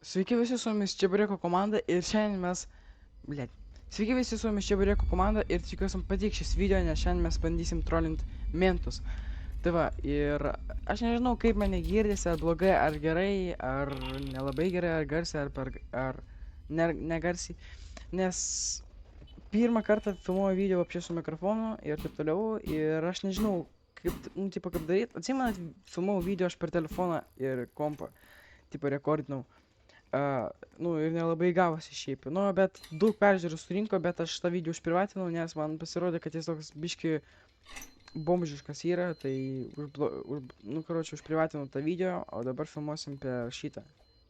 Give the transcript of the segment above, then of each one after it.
Sveiki visi su jumis Čebureko komanda ir šiandien mes... Blet. Sveiki visi su jumis Čebureko komanda ir tikiuosi jums patiks šis video, nes šiandien mes bandysim trolint mentus. Tai va, ir aš nežinau kaip mane girdisi, ar blogai, ar gerai, ar nelabai gerai, ar garsiai, ar negarsiai. Nes pirmą kartą filmuoju video apšė su mikrofonu ir taip toliau, ir aš nežinau kaip, nu, tipo, kaip daryt. Atsimenat, filmuoju video aš per telefoną ir kompą, tipo, rekordinau. Nu, ir nelabai gavosi šiaip. Nu, bet daug peržiūrų surinko, bet aš tą video užprivatinau, nes man pasirodė, kad jis toks biški bomžiškas yra, tai nu, karočiui, užprivatinau tą video, o dabar filmuosim per šitą,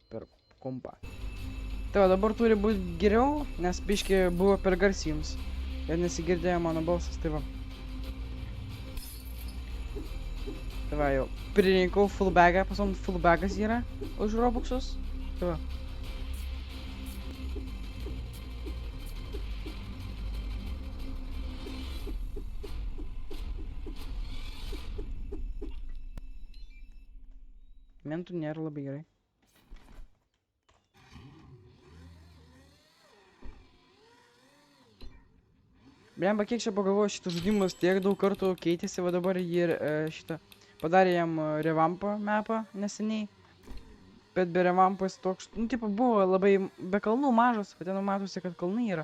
per kompą. Tai va, dabar turi būti geriau, nes biški buvo per garsiai jums ir nesigirdėjo mano balsas, tai va. Tai va, jau pririnkau full bagą, pas man full bagas yra už Robuxus. Tai va. Mentų nėra labai gerai. Blemba, kiek čia pagalvoju, šitas žaidimas tiek daug kartų keitėsi, va dabar jį šitą padarė jam revampą mapą neseniai. Bet be revampos toks, nu, tipo, buvo labai be kalnų mažas, bet ten matosi, kad kalnai yra.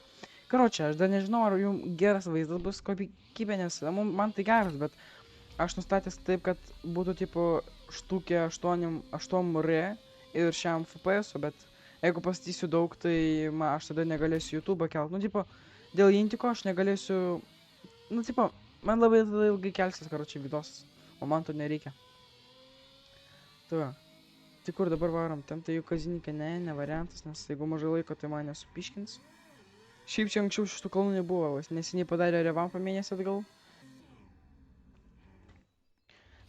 Karočią, aš dar nežinau, ar jums geras vaizdas bus kokybė, nes man tai geras, bet aš nustatęs taip, kad būtų, tipo, štukė 8 R ir šiam FPS, bet jeigu pastatysiu daug, tai aš tada negalėsiu YouTube kelt. Nu, tipo, dėl intiko aš negalėsiu, nu, tipo, man labai ilgai kelsis, karočią, vidosas, o man to nereikia. Tai va. Tai kur dabar varom? Ten tai jų kazininkai, ne variantas, nes jeigu mažai laiko, tai mane supiškins. Šiaip čia anksčiau šitų kalnų nebuvo, neseniai padarė revampą mėnesį atgal.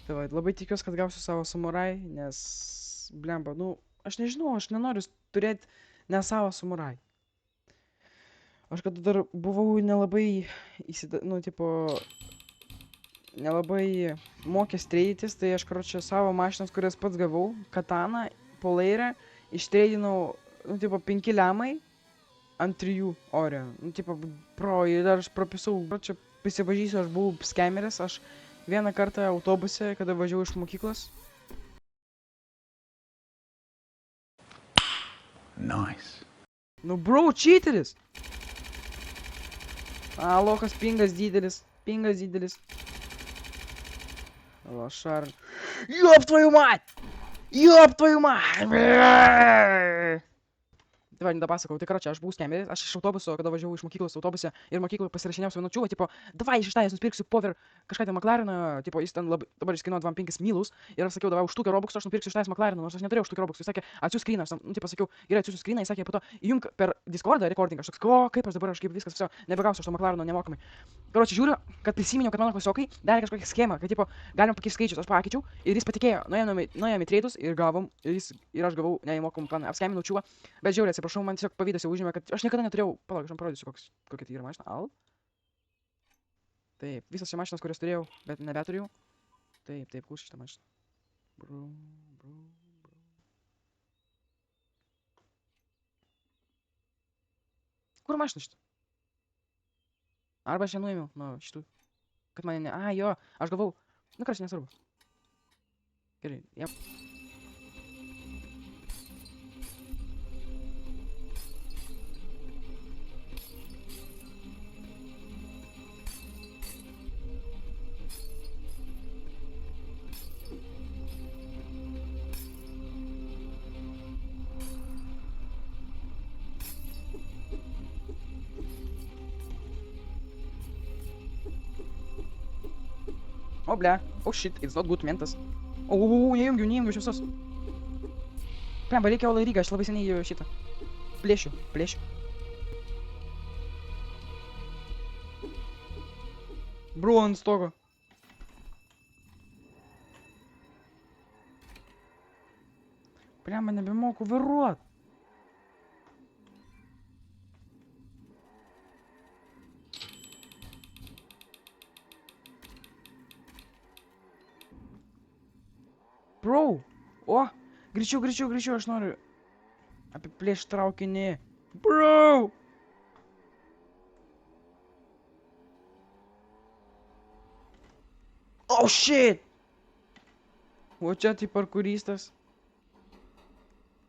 Tai va, labai tikiuosi, kad gausiu savo samurai, nes, blemba, nu, aš nežinau, aš nenoriu turėti ne savo samurai. Aš kad dar buvau nelabai, nu, tipo, nelabai mokęs treidytis, tai aš, karočią, savo mašinas, kurias pats gavau, kataną, polairę, ištreidinau, nu, tipo, 5 lemai ant 3 ore. Nu, tipo, ir dar aš propisau, čia prisipažįsiu, aš buvau skemeris, aš vieną kartą autobuse, kada važiavau iš mokyklos. Nice. Nu, bro, cheateris! Lokas, pingas didelis. Лошар. Ёб твою мать! Ёб твою мать! Tai va, nedapasakau, tai karočią, aš buvau skemeris, aš iš autobuso, kada važiavau iš mokyklos autobuse ir mokykloje pasirašinėjau su vienu, tipo, davai šeštąjį nusipirksiu pover kažką ten McLareną, tipo, jis ten dabar jis kainuoja 25 milus ir aš sakiau, davai už štukę Robuxų, aš nupirksiu šeštąjį McLareną, nors aš neturėjau štukę Robuxų, jis sakė, atsiųsk screeną, aš tam, nu, tipo, sakiau, gerai, atsiųsiu screeną, jis sakė, po to įjunk per Discordą recording, aš toks, kaip aš dabar, aš kaip viskas, nebegausiu aš to McLareno nemokamai. Karočią, žiūriu, kad prisiminiau, kad mano klasiokai darė kažkokią schemą, kad, tipo, galim pakeisti skaičius, aš pakeičiau ir jis patikėjo, nuėjome į treidus ir gavom, ir aš gavau neįmokamą planą, apskeminau čiūvą, bet žiauriai atsiprašau, man tiesiog pavydas jau užėmė, kad aš niekada neturėjau, palauk, aš jums parodysiu, kokia tai yra mašina, Taip, visas čia mašinas, kurias turėjau, bet nebeturėjau. Taip, kur šitą mašiną? Bro. Kur mašina šitą? Arba aš ją nuėmiau nuo šitų. Kad mane ne... jo, aš gavau. Nu, karočią, nesvarbu. Gerai, jep. O, ble. Oh, shit, it's not good, mentas. Neįjungiu iš visos. Plemba, reikia Ola Rygą, aš labai seniai šitą. Plėšiu. Bro, ant stogo. Plemba, nebemoku vairuot. Bro! O! Greičiau, aš noriu. Apiplėš traukinį. Bro! Oh shit! O čia tai parkuristas.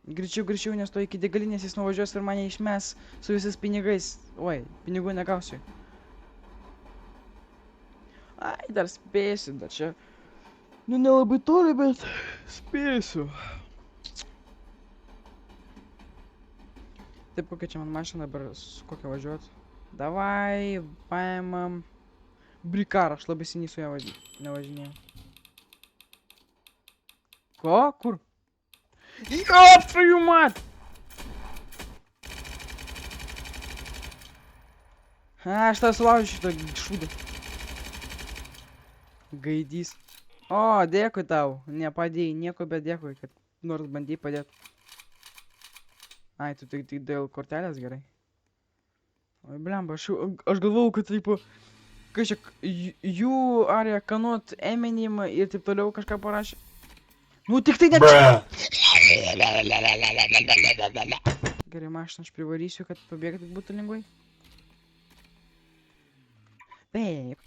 Greičiau, greičiau, nes to iki degalinės jis nuvažiuos ir mane išmes su visais pinigais. Oi, pinigų negausiu. Ai, dar spėsiu, dar čia. Nu, nelabai toli, bet spėsiu. Taip, kokia čia man mašina dabar, su kokia važiuot. Davai, paimam. Brikarą, aš labai seniai su ją nevažinėjau. Ko? Kur? Jop, твою мать! Aš tą sulaužiu šitą šūdą. Gaidys. O, dėkui tau. Nepadėjai nieko, bet dėkui, kad nors bandėjai padėti. Ai, tu tik dėl kortelės gerai. Oi, blemba, aš galvau, kad taip... Kažkiek, you are cannot Eminem ir taip toliau kažką parašė. Nu, tik tai net... Gerai, mašiną aš privarysiu, kad pabėgti būtų lengvai. Taip.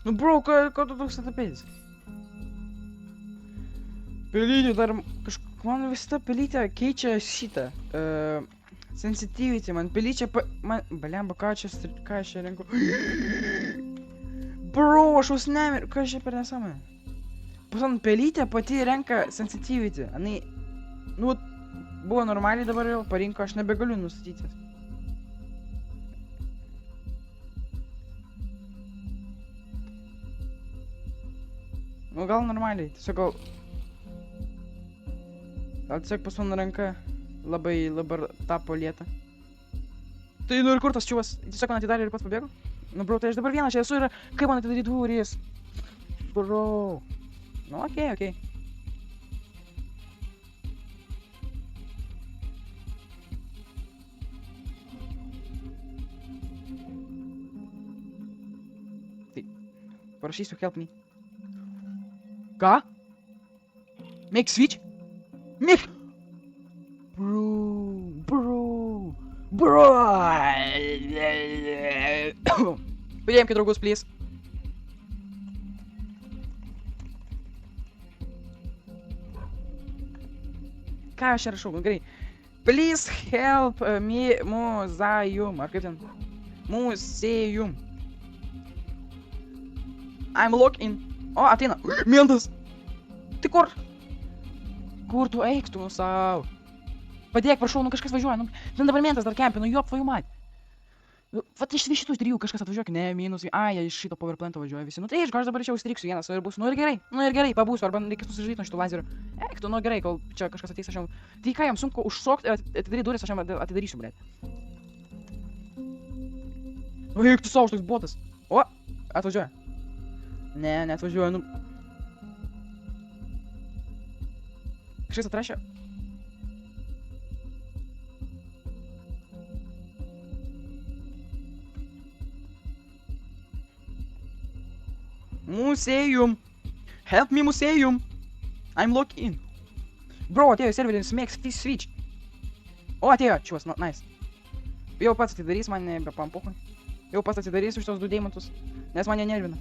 Nu, bro, ko tu toks atapėdis? Pelytė dar kažkaip, man vis ta pelytė keičia šitą. Sensitivity, man pelyčia man... Blemba, ką aš čia renku? Bro, aš jūs nemir... Ką aš čia per nesąmonę? Pasan, pelytė pati renka sensitivity. Anai... Nu, buvo normaliai dabar jau parinko, aš nebegaliu nustatyti. Nu, gal normaliai, tiesiog gal... Gal tiesiog pas mano ranka labai tapo lieta. Tai nu ir kur tas čiuvas? Tiesiog man atidarė ir pats pabėgo? Nu, bro, tai aš dabar vienas čia esu ir kaip man atidaryti duris? Bro. Nu, okei. Tai, parašysiu help me. Ką? Make switch? Make... Bro. Paimkit draugus, please. Ką aš čia rašau? Gerai. Please help me museum. Ar kaip ten? Museum. I'm locked in. O, ateina. Mentas. Tai kur? Kur tu eik tu savo? Padėk, prašau, nu kažkas važiuoja, nu, ten dabar mentas dar kempi, nu jop, tvojų mat. Vat iš šitų trijų kažkas atvažiuok, ne, minus, ai, iš šito powerplant'o važiuoja visi, nu tai aš dabar čia užstriksiu vienas ir bus, nu ir gerai, pabūsiu, arba reikės nusižudyti nuo šitų lazerių. Eik tu, nu gerai, kol čia kažkas ateis, aš jam, tai ką jam sunku užšokti, atidaryti duris, aš jam atidarysiu, blėt. O, eik tu savo, šitoks botas. O, atvažiuoja. Ne, neatvažiuoja, nu. Kažkas atrašė. Museum. Help me, museum. I'm locked in. Bro, atėjo serveris, make switch. O, atėjo, čiūvas, nice. Jau pats atidarys, man nebepampuhui. Jau pats atidarys už tos du deimantus, nes mane nervina.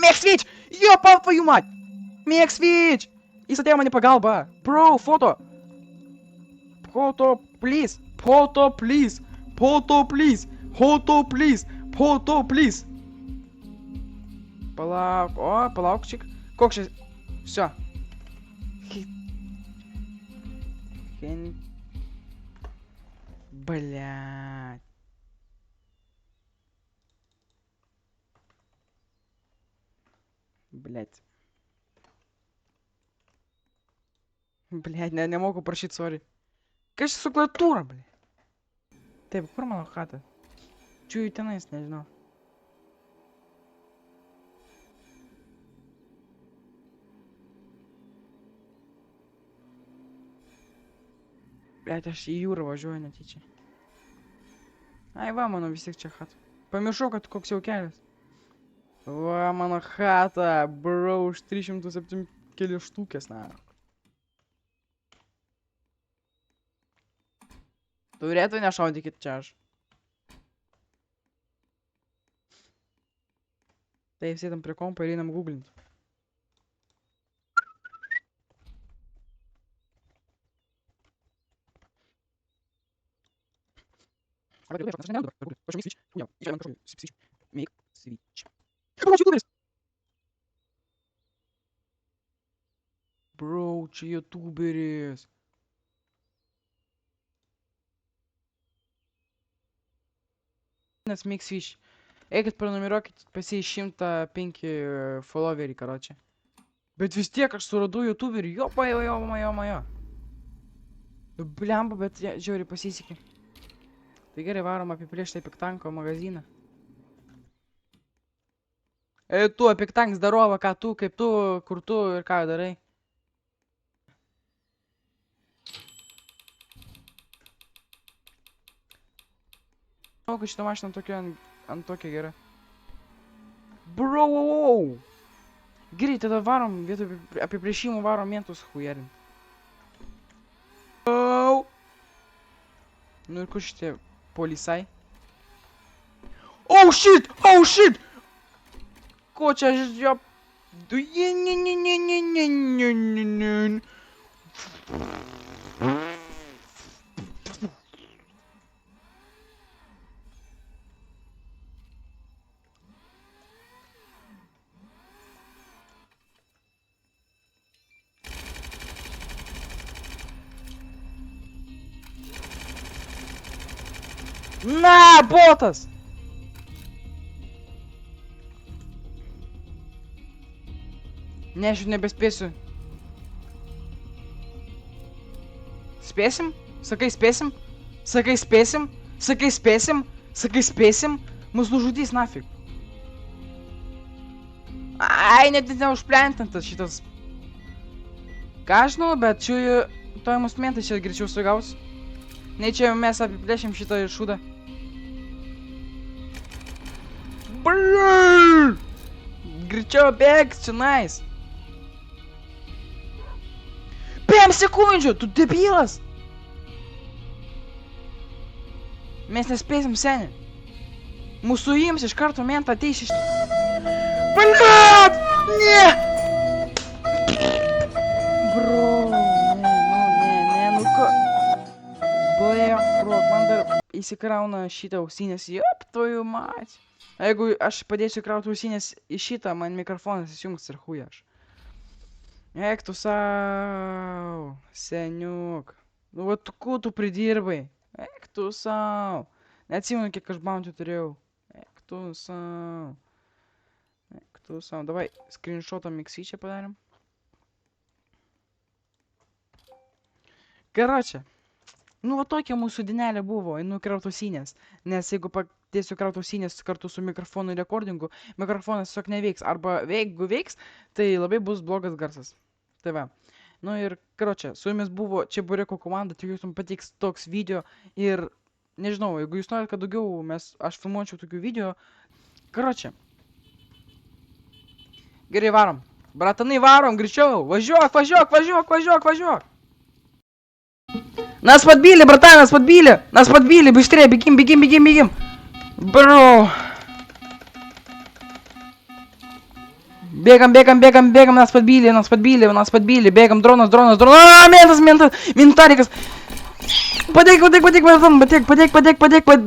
Make switch! Jo, tvojų mat! Make switch! Jis atėjo mane pagalba. Bro, foto. Foto, please. Foto, please. Foto, please. Foto, please. Foto, please. Palauk, o, palaukčik. Koks čia... Всё. Блядь. Блядь. Блядь, nemoku prašyti, sorry. Kas su klaviatūra, blядь? Taip, kur mano chata? Čiūjų tenais, nežinau. Блядь, aš į jūrą važiuoju netyčia. Ai va, mano vis tiek čia chata. Pamiršau, kad koks jau kelias. Va, mano chata, bro, už 307 keli štukės, na. Turėtų nešaudykit čia aš. Taip, sėdam prie kompo ir einam googlint. Bro, čia youtuberis. Nes Mixfish. Eikit prenumeruokit pas jį 105 followerį, karočią. Bet vis tiek aš suradau youtuberį. Jo, majo. Blemba, bet žiauriai pasisekė. Tai gerai, varom apiplėšti Epiktanko magaziną. Tu, Epiktank, zdarova, ką tu, kaip tu, kur tu ir ką darai. Manau, kad šitą mašiną ant tokia gera. Bro, wow. Gerai, tada varom, vietoj apiplėšimų varom mentus hujerint. Nu ir kur šitie polisai? Oh shit! Ko čia aš jo... Na, botas! Ne, aš jau nebespėsiu. Spėsim? Sakai spėsim? Sakai spėsim? Sakai spėsim? Sakai spėsim? Mus nužudys nafig. Ai, net neužplentintas šitas. Ką aš žinau, bet čia toj mus mentai čia greičiau sugaus. Nei čia mes apiplėšim šitą šūdą. Brrrr! Greičiau bėg, čia nice. 5 sekundžių, tu debilas! Mes nespėsim, seni. Mūsų ims iš karto mentą ateis iš... Blet! Ne! Bro, ne, nu ko... Blefrok, man dar įsikrauna šitą ausinės. Jop, tvoju mać. Jeigu aš padėsiu krauti ausinės į šitą, man mikrofonas įsijungs ir huja aš. Eik tu sau, seniuk. Nu, va tu tu pridirbai. Eik tu sau. Neatsimenu, kiek aš bounty turėjau. Eik tu sau. Eik tu sau. Davai, screenshotą Mixfish padarėm. Karočią. Nu, va tokia mūsų dienelė buvo, einu krauti ausinės. Nes jeigu padėsiu krauti ausinės kartu su mikrofonu ir rekordingu, mikrofonas tiesiog neveiks. Arba jeigu veiks, tai labai bus blogas garsas. Tai va. Nu ir, karočią, su jumis buvo Čebureko komanda, tikiuosi jums patiks toks video. Ir, nežinau, jeigu jūs norite, kad daugiau aš filmuočiau tokių video. Karočią. Gerai, varom. Bratanai, varom, greičiau. Važiuok. Нас подбили, братан, нас подбили, быстрее, бегим. Бро. Бегом, нас подбили, бегом, дрон. Ментарикас. Подек,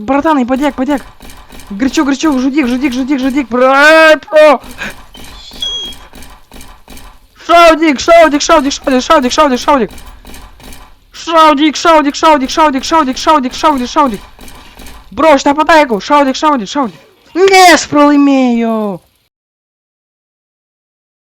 братан, подек. Горячо, жудик, брат, про. Шаудик. Шаудик. Бро, ж нападайку, шаудик. Не, пролимею.